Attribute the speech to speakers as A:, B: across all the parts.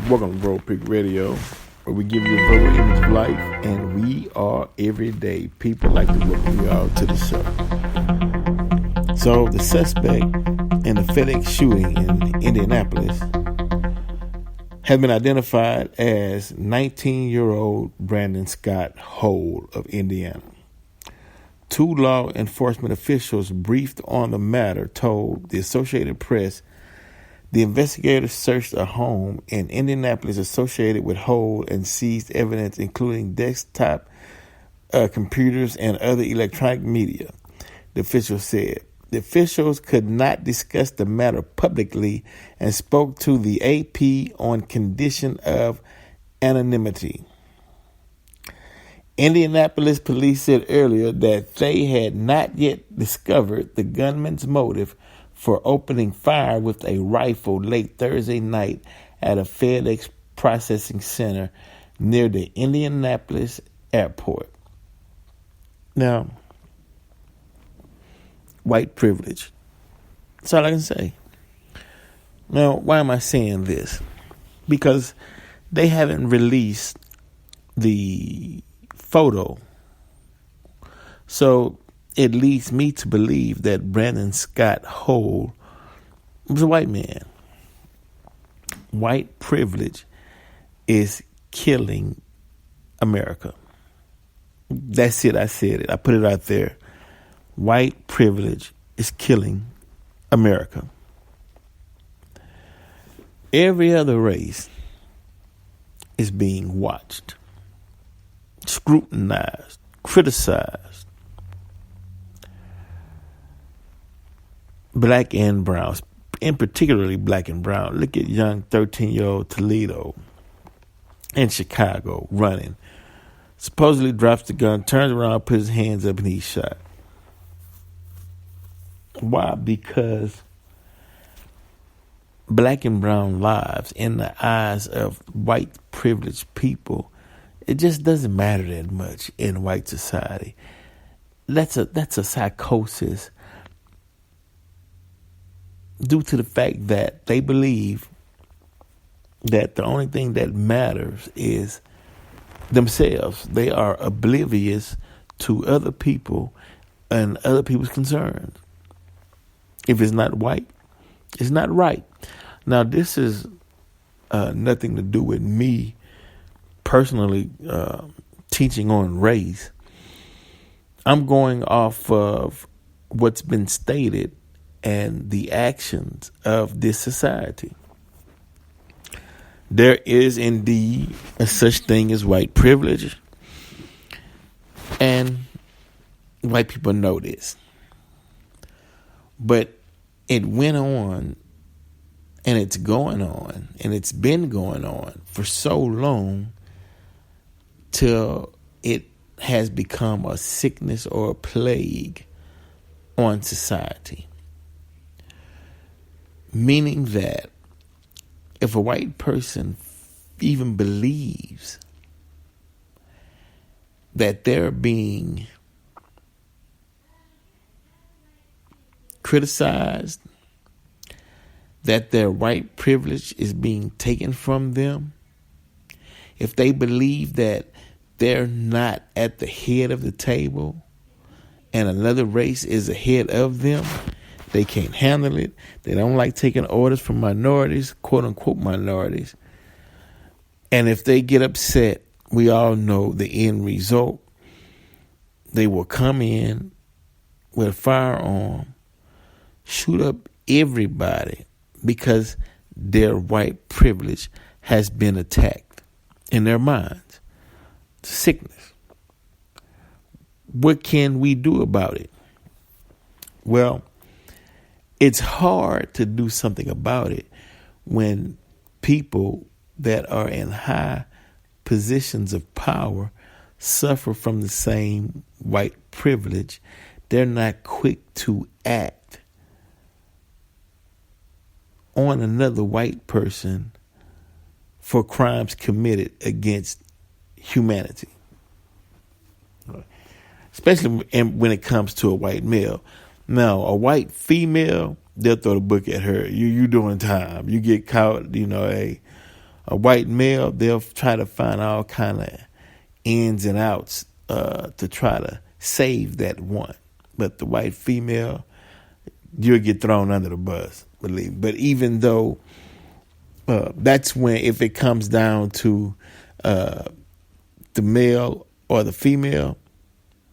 A: Welcome to Road Pick Radio, where we give you a verbal image of life, and we are everyday people. Like to welcome you all to the show. So, the suspect in the FedEx shooting in Indianapolis has been identified as 19-year-old Brandon Scott Hole of Indiana. Two law enforcement officials briefed on the matter told the Associated Press the investigators searched a home in Indianapolis associated with Hole and seized evidence including desktop computers and other electronic media, the officials said. The officials could not discuss the matter publicly and spoke to the AP on condition of anonymity. Indianapolis police said earlier that they had not yet discovered the gunman's motive for opening fire with a rifle late Thursday night at a FedEx processing center near the Indianapolis airport. Now, white privilege. That's all I can say. Now, why am I saying this? Because they haven't released the photo. So it leads me to believe that Brandon Scott Hole was a white man. White privilege is killing America. That's it. I said it. I put it out there. White privilege is killing America. Every other race is being watched, scrutinized, criticized. Black and browns, and particularly black and brown. Look at young 13-year-old Toledo in Chicago running. Supposedly drops the gun, turns around, puts his hands up, and he's shot. Why? Because black and brown lives in the eyes of white privileged people, it just doesn't matter that much in white society. That's a psychosis due to the fact that they believe that the only thing that matters is themselves. They are oblivious to other people and other people's concerns. If it's not white, it's not right. Now, this is nothing to do with me personally teaching on race. I'm going off of what's been stated and the actions of this society. There is indeed a such thing as white privilege, and white people know this. But it went on, and it's going on, and it's been going on for so long till it has become a sickness or a plague on society. Meaning that if a white person even believes that they're being criticized, that their white privilege is being taken from them, if they believe that they're not at the head of the table and another race is ahead of them, they can't handle it. They don't like taking orders from minorities, quote unquote minorities. And if they get upset, we all know the end result. They will come in with a firearm, shoot up everybody because their white privilege has been attacked in their minds. It's a sickness. What can we do about it? Well, it's hard to do something about it when people that are in high positions of power suffer from the same white privilege. They're not quick to act on another white person for crimes committed against humanity, especially when it comes to a white male. Now, a white female, they'll throw the book at her. You doing time. You get caught, a white male, they'll try to find all kind of ins and outs to try to save that one. But the white female, you'll get thrown under the bus, believe me. But even though that's when, if it comes down to the male or the female,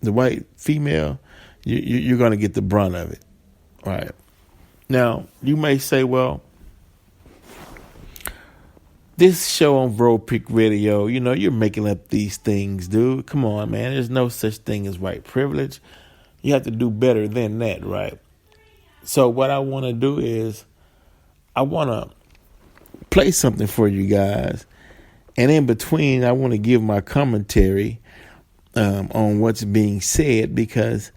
A: the white female, you're going to get the brunt of it. All right. Now, you may say, well, this show on World Peak Radio, you're making up these things, dude. Come on, man. There's no such thing as white privilege. You have to do better than that, right? So what I want to do is I want to play something for you guys. And in between, I want to give my commentary on what's being said, because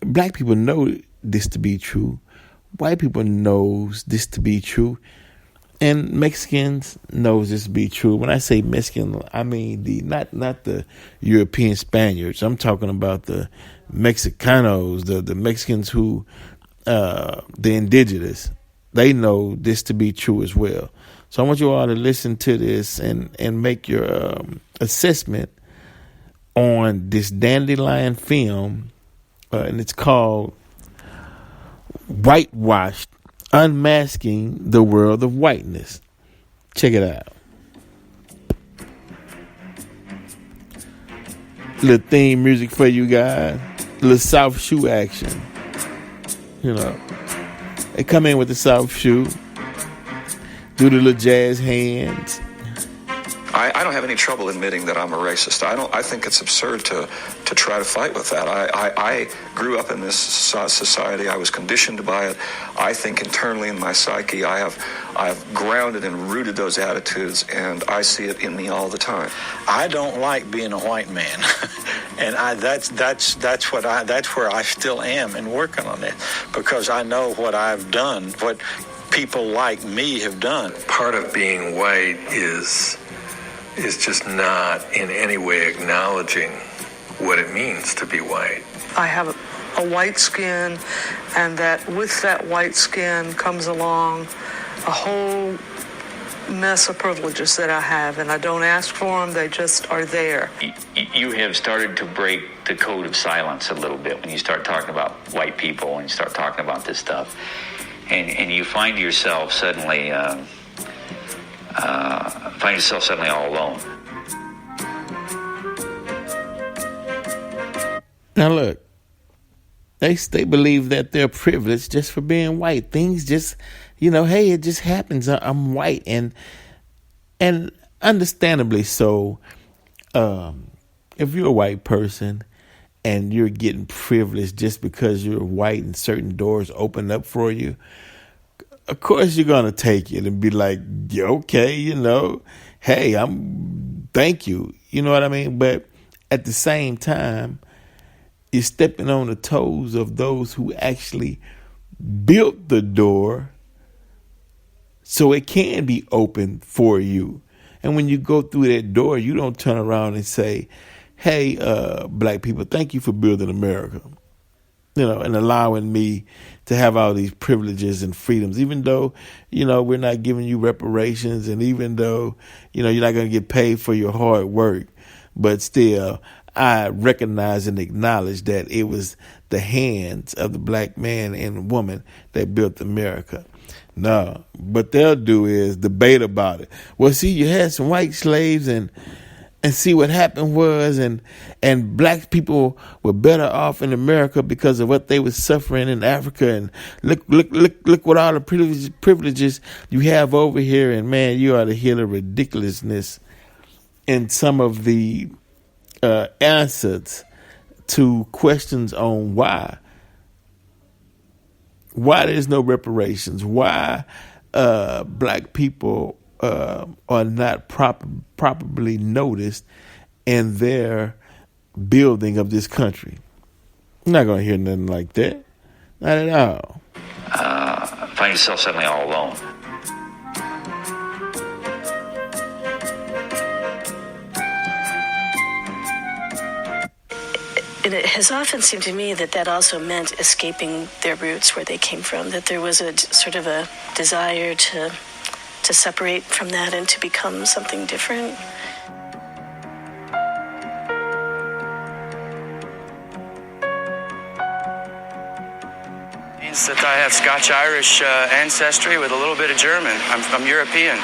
A: black people know this to be true. White people knows this to be true. And Mexicans knows this to be true. When I say Mexican, I mean not the European Spaniards. I'm talking about the Mexicanos, the Mexicans who, the indigenous. They know this to be true as well. So I want you all to listen to this and make your assessment on this Dandelion film, and it's called Whitewashed: Unmasking the World of Whiteness. Check it out. Little theme music for you guys. Little South Shoe action. They come in with the South Shoe. Do the little jazz hands.
B: I don't have any trouble admitting that I'm a racist. I think it's absurd to try to fight with that. I grew up in this society. I was conditioned by it. I think internally in my psyche, I have grounded and rooted those attitudes, and I see it in me all the time.
C: I don't like being a white man, and that's where I still am and working on it, because I know what I've done, what people like me have done.
D: Part of being white is just not in any way acknowledging what it means to be white.
E: I have a white skin, and that with that white skin comes along a whole mess of privileges that I have, and I don't ask for them, they just are there.
F: You have started to break the code of silence a little bit when you start talking about white people and you start talking about this stuff. And you find yourself suddenly all alone.
A: Now look, they believe that they're privileged just for being white. Things just, hey, it just happens. I'm white, and understandably so. If you're a white person and you're getting privileged just because you're white and certain doors open up for you, of course you're gonna take it and be like, yeah, okay, hey, thank you. You know what I mean? But at the same time, you're stepping on the toes of those who actually built the door so it can be open for you. And when you go through that door, you don't turn around and say, hey, black people, thank you for building America, and allowing me to have all these privileges and freedoms, even though, we're not giving you reparations, and even though, you're not going to get paid for your hard work. But still, I recognize and acknowledge that it was the hands of the black man and woman that built America. No, what they'll do is debate about it. Well, see, you had some white slaves, and see what happened was, and black people were better off in America because of what they were suffering in Africa. And look what all the privileges you have over here. And man, you ought to hear the ridiculousness in some of the answers to questions on why there's no reparations, why black people are not properly noticed in their building of this country. I'm not going to hear nothing like that. Not at all.
F: Find yourself suddenly all alone.
G: It has often seemed to me that also meant escaping their roots, where they came from, that there was a sort of a desire to to separate from that and to become something different.
H: That I have Scotch-Irish ancestry with a little bit of German. I'm European,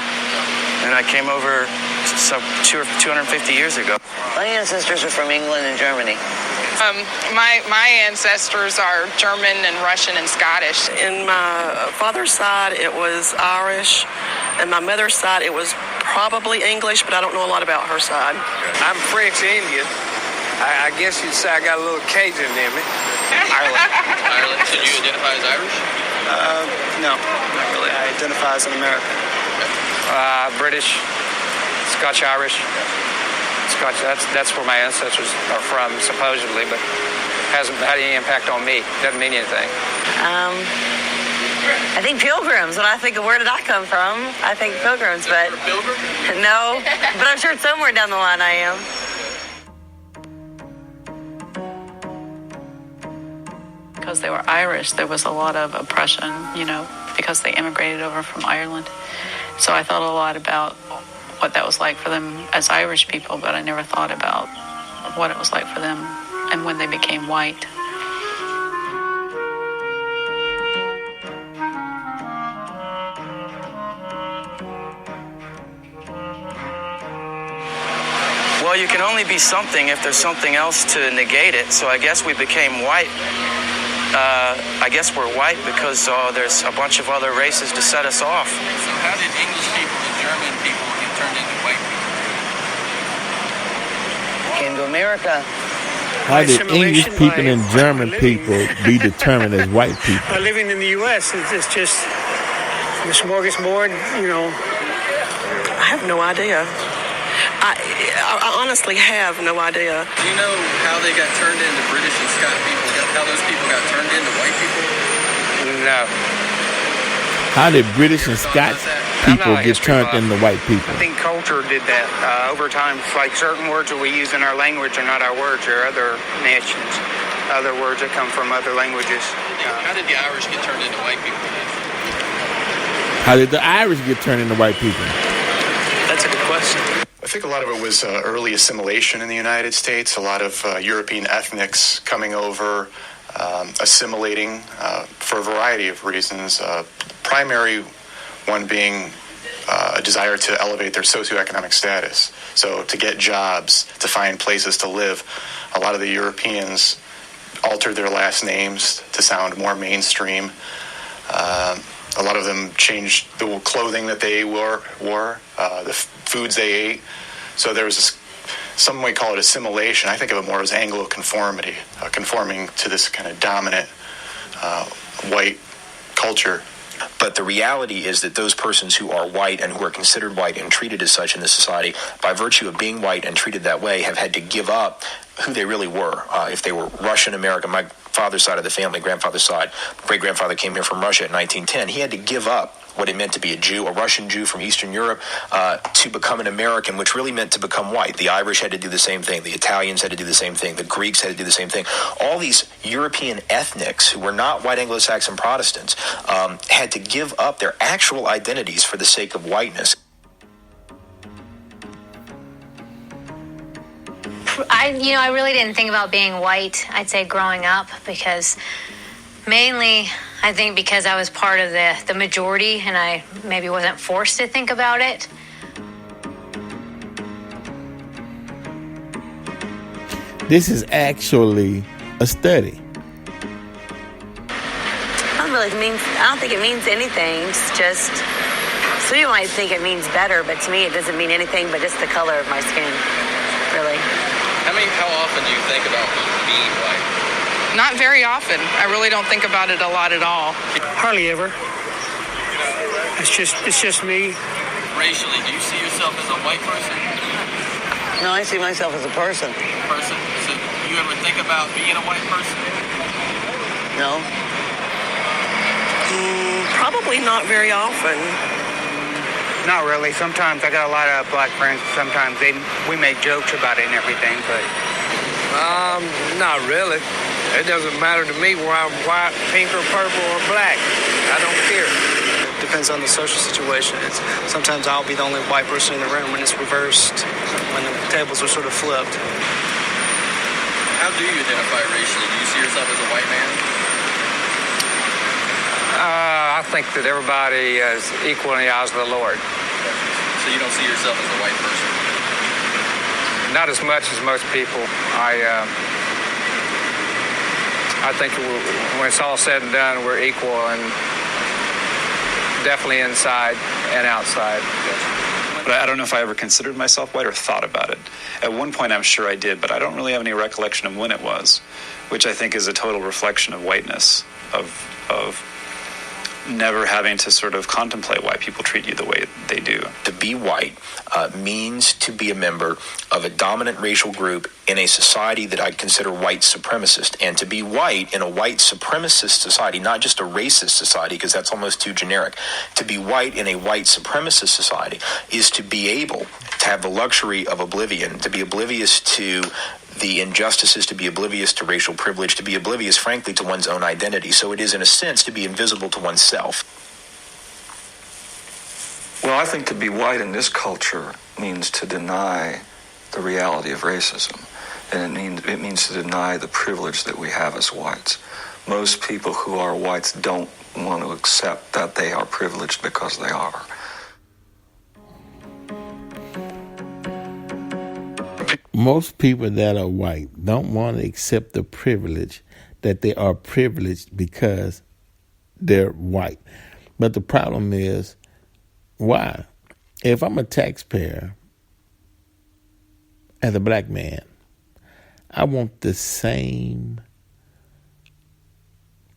H: and I came over 250 years ago.
I: My ancestors are from England and Germany.
J: My ancestors are German and Russian and Scottish.
K: In my father's side, it was Irish, and my mother's side, it was probably English, but I don't know a lot about her side.
L: I'm French Indian. I guess you'd say I got a little Cajun in me.
M: Ireland. So do you identify as Irish?
H: No, not really. I identify as an American.
L: British, Scotch-Irish. Scotch. That's where my ancestors are from, supposedly, but hasn't had any impact on me. Doesn't mean anything.
I: I think Pilgrims. When I think of where did I come from, I think Pilgrims. But
M: Pilgrim?
I: No, but I'm sure somewhere down the line I am.
N: Because they were Irish, there was a lot of oppression, because they immigrated over from Ireland. So I thought a lot about what that was like for them as Irish people, but I never thought about what it was like for them and when they became white.
H: Well, you can only be something if there's something else to negate it, so I guess we became white. I guess we're white because there's a bunch of other races to set us off.
M: So how did English people and German people get turned into white people?
I: Came to America.
A: How did English people and German people be determined as white people?
L: Living in the U.S. is just the smorgasbord,
K: I have no idea. I honestly have no idea.
M: Do you know how they got turned into British and Scotch people? How those people got turned into white people?
L: No.
A: How did British and Scotch people get turned into white people?
L: I think culture did that over time. It's like certain words that we use in our language are not our words. They're other nations, other words that come from other languages.
M: How did the Irish get turned into white people?
A: How did the Irish get turned into white people?
H: That's a good question.
O: I think a lot of it was early assimilation in the United States, a lot of European ethnics coming over, assimilating for a variety of reasons. Primary one being a desire to elevate their socioeconomic status. So to get jobs, to find places to live, a lot of the Europeans altered their last names to sound more mainstream. A lot of them changed the clothing that they wore, the foods they ate. So there was some might call it assimilation. I think of it more as Anglo-conformity, conforming to this kind of dominant white culture.
P: But the reality is that those persons who are white and who are considered white and treated as such in this society, by virtue of being white and treated that way, have had to give up who they really were. If they were Russian American, my father's side of the family, grandfather's side, great-grandfather came here from Russia in 1910. He had to give up what it meant to be a Jew, a Russian Jew from Eastern Europe, to become an American, which really meant to become white. The Irish had to do the same thing. The Italians had to do the same thing. The Greeks had to do the same thing. All these European ethnics who were not white Anglo-Saxon Protestants had to give up their actual identities for the sake of whiteness.
Q: I really didn't think about being white, I'd say, growing up, because mainly, I think because I was part of the majority and I maybe wasn't forced to think about it.
A: This is actually a study.
I: I don't think it means anything. It's just, some people might think it means better, but to me it doesn't mean anything but just the color of my skin, really.
M: How often do you think about being white?
J: Not very often. I really don't think about it a lot at all.
L: Hardly ever. It's just me.
M: Racially, do you see yourself as a white person?
I: No, I see myself as a person.
M: Person? So you ever think about being a white person?
I: No.
K: Probably not very often.
L: Not really. Sometimes I got a lot of black friends. Sometimes we make jokes about it and everything, but not really. It doesn't matter to me whether I'm white, pink, or purple, or black. I don't care.
R: depends on the social situation. Sometimes I'll be the only white person in the room when it's reversed, when the tables are sort of flipped.
M: How do you identify racially? Do you see yourself as a white man?
L: I think that everybody is equal in the eyes of the Lord.
M: So you don't see yourself as a white person?
L: Not as much as most people. I think when it's all said and done, we're equal, and definitely inside and outside.
S: But I don't know if I ever considered myself white or thought about it. At one point, I'm sure I did, but I don't really have any recollection of when it was, which I think is a total reflection of whiteness, of never having to sort of contemplate why people treat you the way they do.
P: To be white means to be a member of a dominant racial group in a society that I'd consider white supremacist. And to be white in a white supremacist society, not just a racist society, because that's almost too generic. To be white in a white supremacist society is to be able to have the luxury of oblivion, to be oblivious to the injustices, to be oblivious to racial privilege, to be oblivious, frankly, to one's own identity. So it is, in a sense, to be invisible to oneself.
B: Well, I think to be white in this culture means to deny the reality of racism. And it means to deny the privilege that we have as whites. Most people who are whites don't want to accept that they are privileged because they are.
A: Most people that are white don't want to accept the privilege that they are privileged because they're white. But the problem is, why? If I'm a taxpayer as a black man, I want the same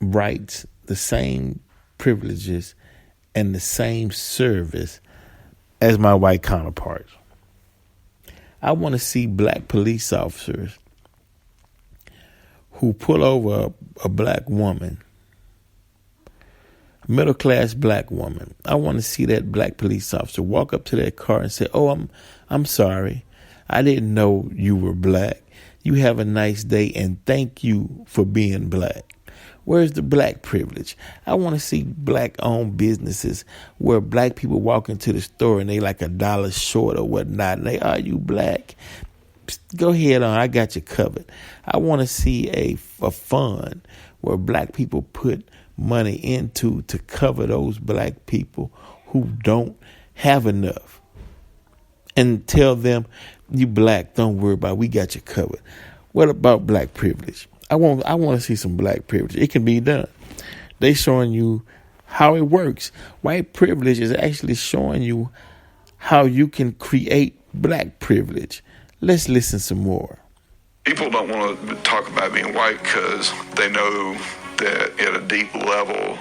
A: rights, the same privileges, and the same service as my white counterparts. I want to see black police officers who pull over a black woman, a middle-class black woman. I want to see that black police officer walk up to that car and say, "Oh, I'm sorry. I didn't know you were black. You have a nice day, and thank you for being black." Where's the black privilege? I want to see black-owned businesses where black people walk into the store and they like $1 short or whatnot. And they, "Are you black? Go ahead on. I got you covered." I want to see a fund where black people put money into to cover those black people who don't have enough. And tell them, "You black, don't worry about it. We got you covered." What about black privilege? I want to see some black privilege. It can be done. They showing you how it works. White privilege is actually showing you how you can create black privilege. Let's listen some more.
T: People don't want to talk about being white because they know that at a deep level,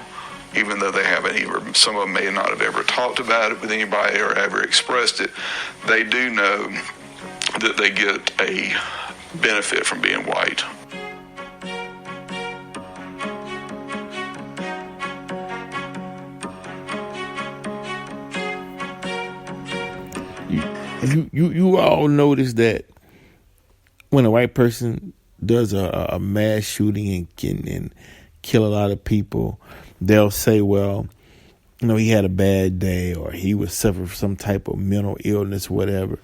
T: even though they haven't some of them may not have ever talked about it with anybody or ever expressed it, they do know that they get a benefit from being white.
A: You all notice that when a white person does a mass shooting and kill a lot of people, they'll say, "Well, he had a bad day, or he was suffering from some type of mental illness, whatever."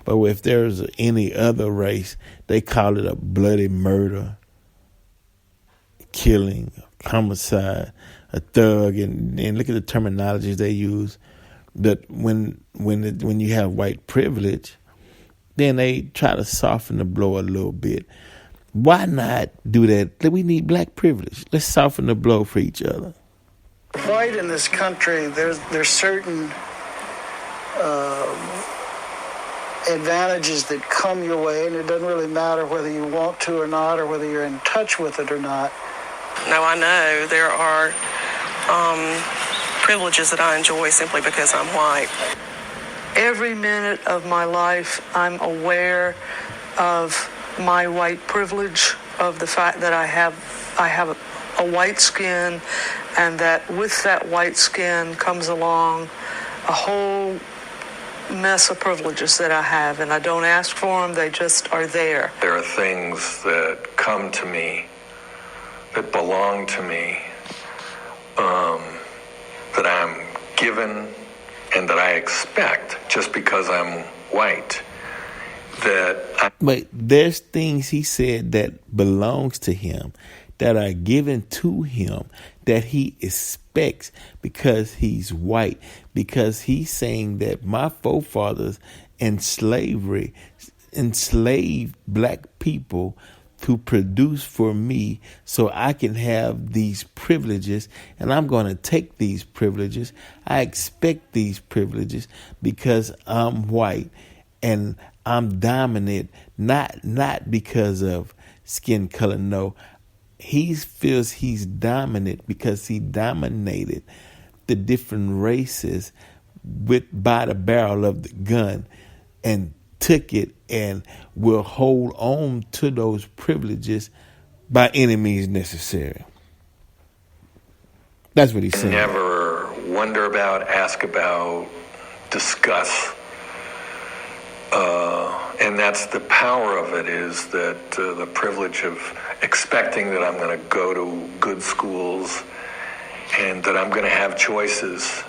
A: But if there's any other race, they call it a bloody murder, killing, homicide, a thug, and look at the terminologies they use. That when you have white privilege, then they try to soften the blow a little bit. Why not do that? We need black privilege. Let's soften the blow for each other.
U: White in this country, there's certain advantages that come your way, and it doesn't really matter whether you want to or not, or whether you're in touch with it or not.
K: Now I know there are privileges that I enjoy simply because I'm white.
E: Every minute of my life, I'm aware of my white privilege, of the fact that I have a white skin, and that with that white skin comes along a whole mess of privileges that I have, and I don't ask for them, they just are there.
D: There are things that come to me, that belong to me, that I'm given and that I expect just because I'm white.
A: But there's things he said that belongs to him, that are given to him, that he expects because he's white. Because he's saying that my forefathers in slavery enslaved black people to produce for me so I can have these privileges, and I'm going to take these privileges. I expect these privileges because I'm white and I'm dominant, not because of skin color. No, he feels he's dominant because he dominated the different races by the barrel of the gun and took it, and will hold on to those privileges by any means necessary. That's what he's saying.
D: Never wonder about, ask about, discuss. And that's the power of it, is that the privilege of expecting that I'm going to go to good schools and that I'm going to have choices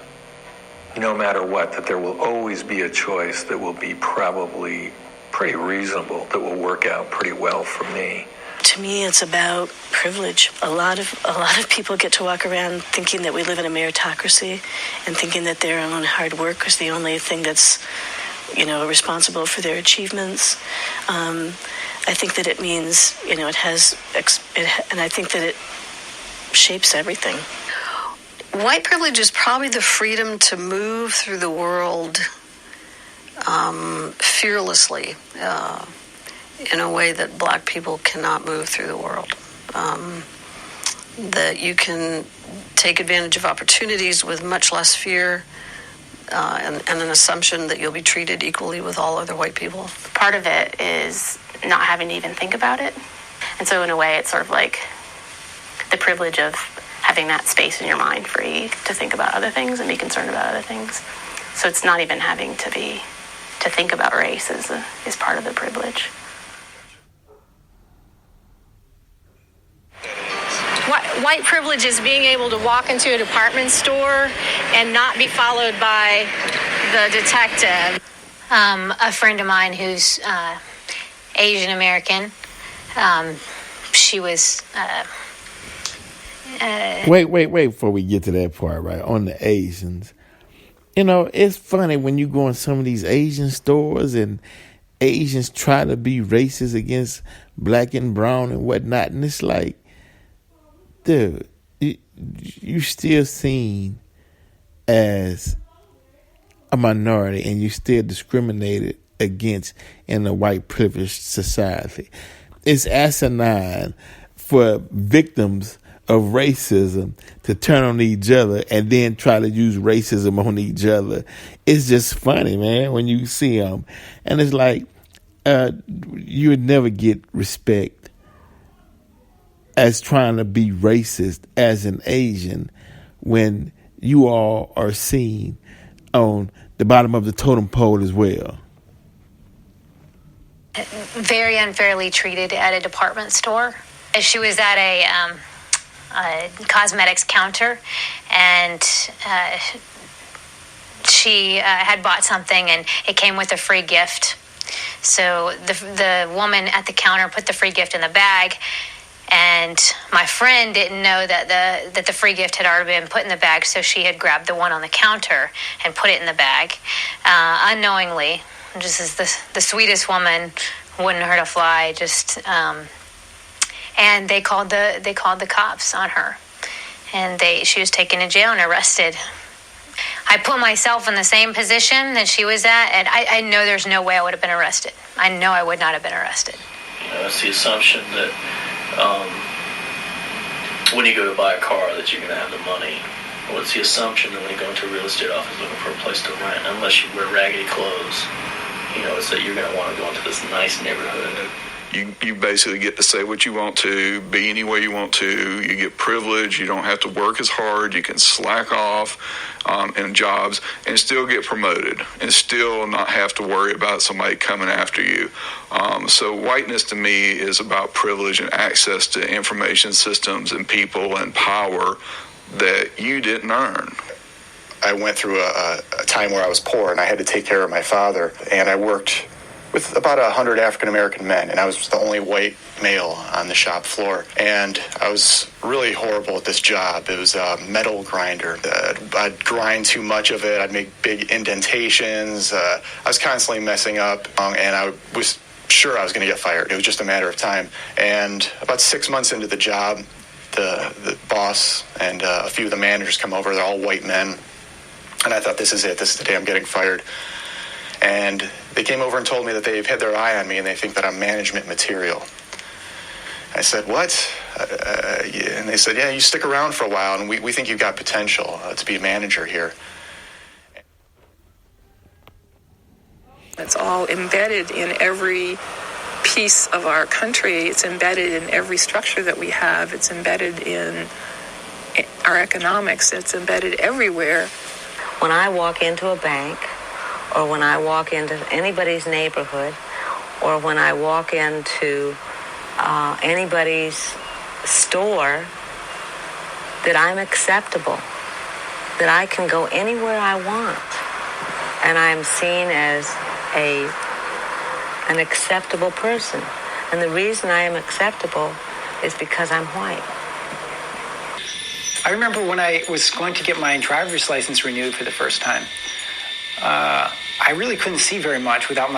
D: no matter what, that there will always be a choice that will be probably pretty reasonable, that will work out pretty well for me.
G: To me, it's about privilege. A lot of people get to walk around thinking that we live in a meritocracy and thinking that their own hard work is the only thing that's, responsible for their achievements. I think that it means, it has, and I think that it shapes everything.
C: White privilege is probably the freedom to move through the world fearlessly in a way that black people cannot move through the world. That you can take advantage of opportunities with much less fear and an assumption that you'll be treated equally with all other white people.
V: Part of it is not having to even think about it. And so in a way, it's sort of like the privilege of having that space in your mind free to think about other things and be concerned about other things. So it's not even having to think about race is part of the privilege.
W: White privilege is being able to walk into a department store and not be followed by the detective.
Q: A friend of mine who's Asian American, she was...
A: Wait, before we get to that part, right, on the Asians. It's funny when you go in some of these Asian stores and Asians try to be racist against black and brown and whatnot, and it's like, dude, you still seen as a minority and you still discriminated against in a white privileged society. It's asinine for victims of racism to turn on each other and then try to use racism on each other. It's just funny, man, when you see them. And it's like, you would never get respect as trying to be racist as an Asian when you all are seen on the bottom of the totem pole as well.
Q: Very unfairly treated at a department store. She was at a cosmetics counter, and she had bought something, and it came with a free gift. So the woman at the counter put the free gift in the bag, and my friend didn't know that the free gift had already been put in the bag, so she had grabbed the one on the counter and put it in the bag unknowingly. Just as the sweetest woman, wouldn't hurt a fly. And they called the cops on her, and she was taken to jail and arrested. I put myself in the same position that she was at, and I know there's no way I would have been arrested. I know I would not have been arrested.
X: It's the assumption that when you go to buy a car that you're going to have the money. Well, it's the assumption that when you go into a real estate office looking for a place to rent, unless you wear raggedy clothes, it's that you're going to want to go into this nice neighborhood.
T: You basically get to say what you want to, be any way you want to. You get privilege. You don't have to work as hard. You can slack off in jobs and still get promoted and still not have to worry about somebody coming after you. So whiteness to me is about privilege and access to information systems and people and power that you didn't earn.
P: I went through a time where I was poor and I had to take care of my father, and I worked with about 100 African-American men, and I was the only white male on the shop floor. And I was really horrible at this job. It was a metal grinder. I'd grind too much of it. I'd make big indentations. I was constantly messing up, and I was sure I was going to get fired. It was just a matter of time. And about 6 months into the job, the boss and a few of the managers come over. They're all white men. And I thought, this is it. This is the day I'm getting fired. And they came over and told me that they've had their eye on me and they think that I'm management material. I said, what? Yeah. And they said, yeah, you stick around for a while and we think you've got potential to be a manager here.
F: It's all embedded in every piece of our country. It's embedded in every structure that we have. It's embedded in our economics. It's embedded everywhere.
I: When I walk into a bank, or when I walk into anybody's neighborhood, or when I walk into anybody's store, that I'm acceptable, that I can go anywhere I want, and I'm seen as an acceptable person. And the reason I am acceptable is because I'm white.
H: I remember when I was going to get my driver's license renewed for the first time. I really couldn't see very much without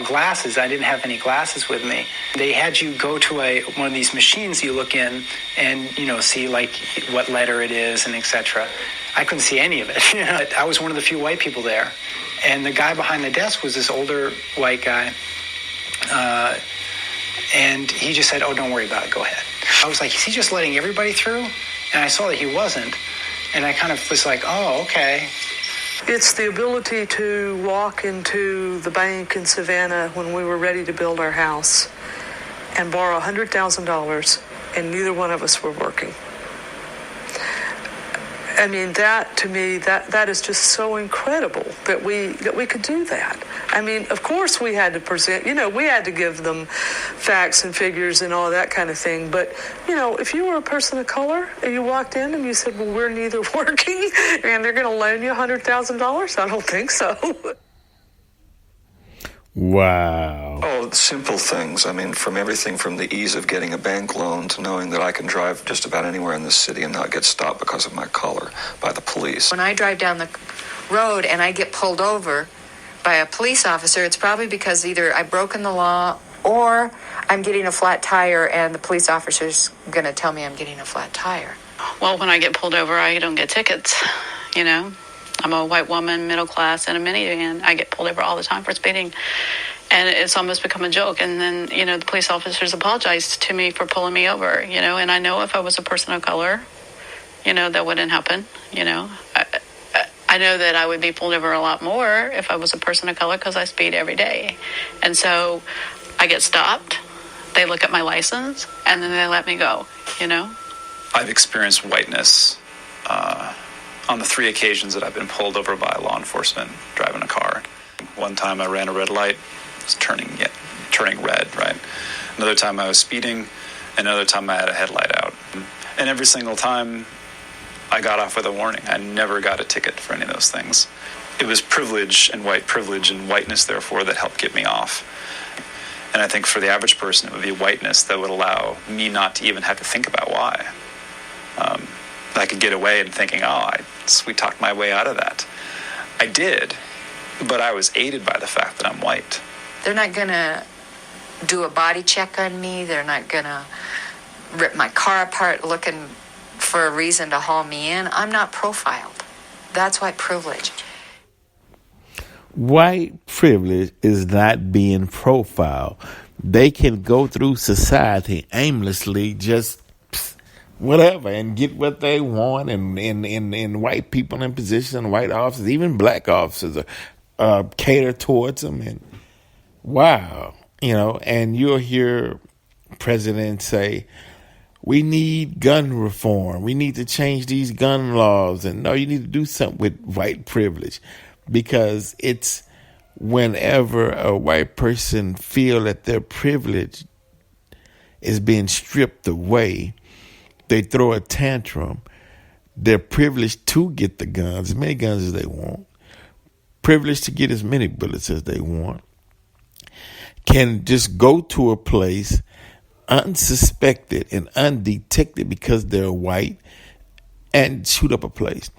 H: glasses. I didn't have any glasses with me. They had you go to one of these machines you look in and, see like what letter it is and etc. I couldn't see any of it. I was one of the few white people there. And the guy behind the desk was this older white guy. And he just said, oh, don't worry about it. Go ahead. I was like, is he just letting everybody through? And I saw that he wasn't. And I kind of was like, oh, okay.
E: It's the ability to walk into the bank in Savannah when we were ready to build our house and borrow $100,000, and neither one of us were working. I mean, that to me, that is just so incredible that we could do that. I mean, of course we had to present, we had to give them facts and figures and all that kind of thing. But, if you were a person of color and you walked in and you said, well, we're neither working and they're going to loan you $100,000, I don't think so.
A: Wow.
B: Oh, simple things. I mean, from everything from the ease of getting a bank loan to knowing that I can drive just about anywhere in this city and not get stopped because of my color by the police.
N: When I drive down the road and I get pulled over by a police officer, it's probably because either I've broken the law or I'm getting a flat tire and the police officer's going to tell me I'm getting a flat tire.
C: Well, when I get pulled over, I don't get tickets, I'm a white woman, middle class, in a minivan. I get pulled over all the time for speeding. And it's almost become a joke. And then, the police officers apologized to me for pulling me over, and I know if I was a person of color, that wouldn't happen, I know that I would be pulled over a lot more if I was a person of color because I speed every day. And so I get stopped, they look at my license, and then they let me go,
S: I've experienced whiteness on the 3 occasions that I've been pulled over by law enforcement driving a car. One time I ran a red light, it was turning red, right? Another time I was speeding, another time I had a headlight out. And every single time I got off with a warning. I never got a ticket for any of those things. It was privilege and whiteness, therefore, that helped get me off. And I think for the average person, it would be whiteness that would allow me not to even have to think about why. I could get away in thinking, I sweet-talked my way out of that. I did, but I was aided by the fact that I'm white.
W: They're not going to do a body check on me. They're not going to rip my car apart looking for a reason to haul me in. I'm not profiled. That's white privilege.
A: White privilege is not being profiled. They can go through society aimlessly, just whatever, and get what they want, and white people in position, white officers, even black officers cater towards them. And wow, and you'll hear presidents say, we need gun reform. We need to change these gun laws. And no, you need to do something with white privilege, because it's whenever a white person feel that their privilege is being stripped away, they throw a tantrum. They're privileged to get the guns, as many guns as they want. Privileged to get as many bullets as they want. Can just go to a place unsuspected and undetected because they're white and shoot up a place.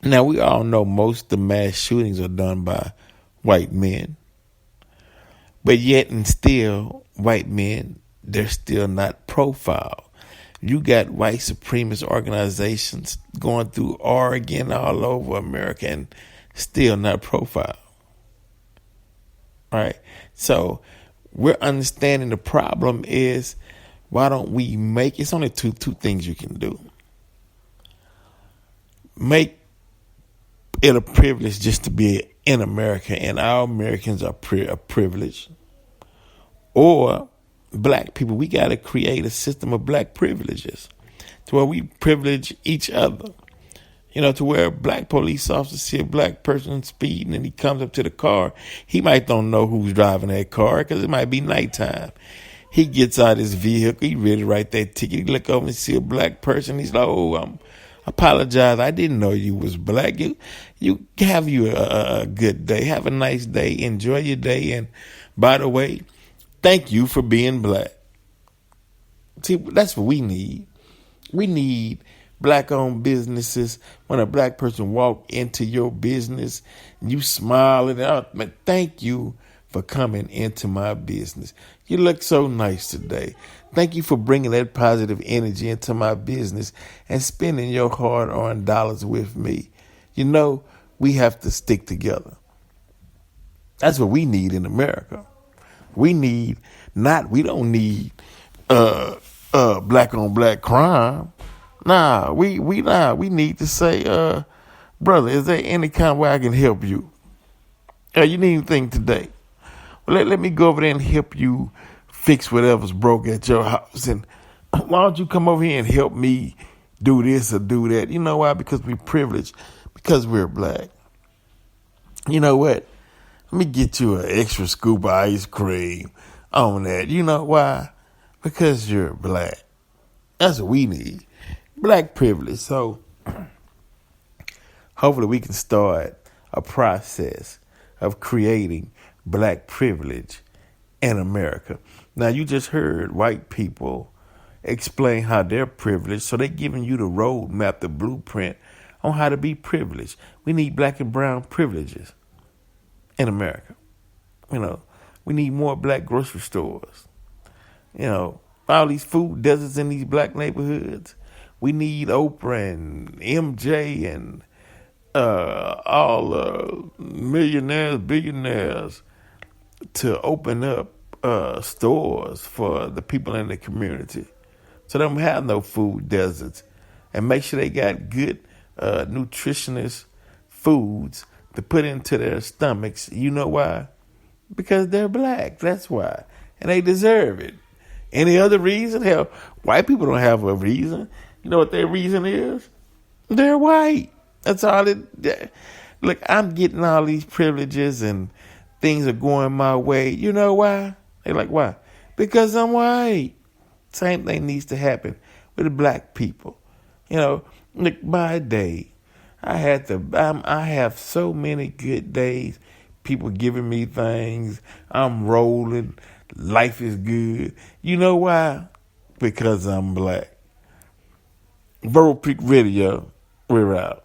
A: Now, we all know most of the mass shootings are done by white men. But yet and still, white men, they're still not profiled. You got white supremacist organizations going through Oregon, all over America, and still not profiled. All right? So we're understanding the problem is, why don't we make, it's only two things you can do. Make it a privilege just to be in America, and our Americans are privileged. Or black people, we got to create a system of black privileges to where we privilege each other. You know, to where a black police officer see a black person speeding and he comes up to the car, he might don't know who's driving that car because it might be nighttime. He gets out his vehicle, he ready to write that ticket. He look over and see a black person. He's like, oh, apologize. I didn't know you was black. You have you a good day. Have a nice day. Enjoy your day. And by the way, thank you for being black. See, that's what we need. We need black-owned businesses. When a black person walk into your business, you smile and thank you for coming into my business. You look so nice today. Thank you for bringing that positive energy into my business and spending your hard-earned dollars with me. You know, we have to stick together. That's what we need in America. We don't need black on black crime. Nah, we need to say, brother, is there any kind of way I can help you? You need anything today? Well, let me go over there and help you fix whatever's broke at your house. And why don't you come over here and help me do this or do that? You know why? Because we're privileged. Because we're black. You know what? Let me get you an extra scoop of ice cream on that. You know why? Because you're black. That's what we need. Black privilege. So hopefully we can start a process of creating black privilege in America. Now, you just heard white people explain how they're privileged. So they're giving you the roadmap, the blueprint on how to be privileged. We need black and brown privileges in America. You know, we need more black grocery stores. You know, all these food deserts in these black neighborhoods. We need Oprah and MJ and all millionaires, billionaires to open up stores for the people in the community. So they don't have no food deserts. And make sure they got good nutritionist foods to put into their stomachs. You know why? Because they're black. That's why. And they deserve it. Any other reason? Hell, white people don't have a reason. You know what their reason is? They're white. That's all it. Look, I'm getting all these privileges and things are going my way. You know why? They're like, why? Because I'm white. Same thing needs to happen with the black people. You know, look, my day, I have so many good days. People giving me things. I'm rolling. Life is good. You know why? Because I'm black. Verbal Peak Radio. We're out.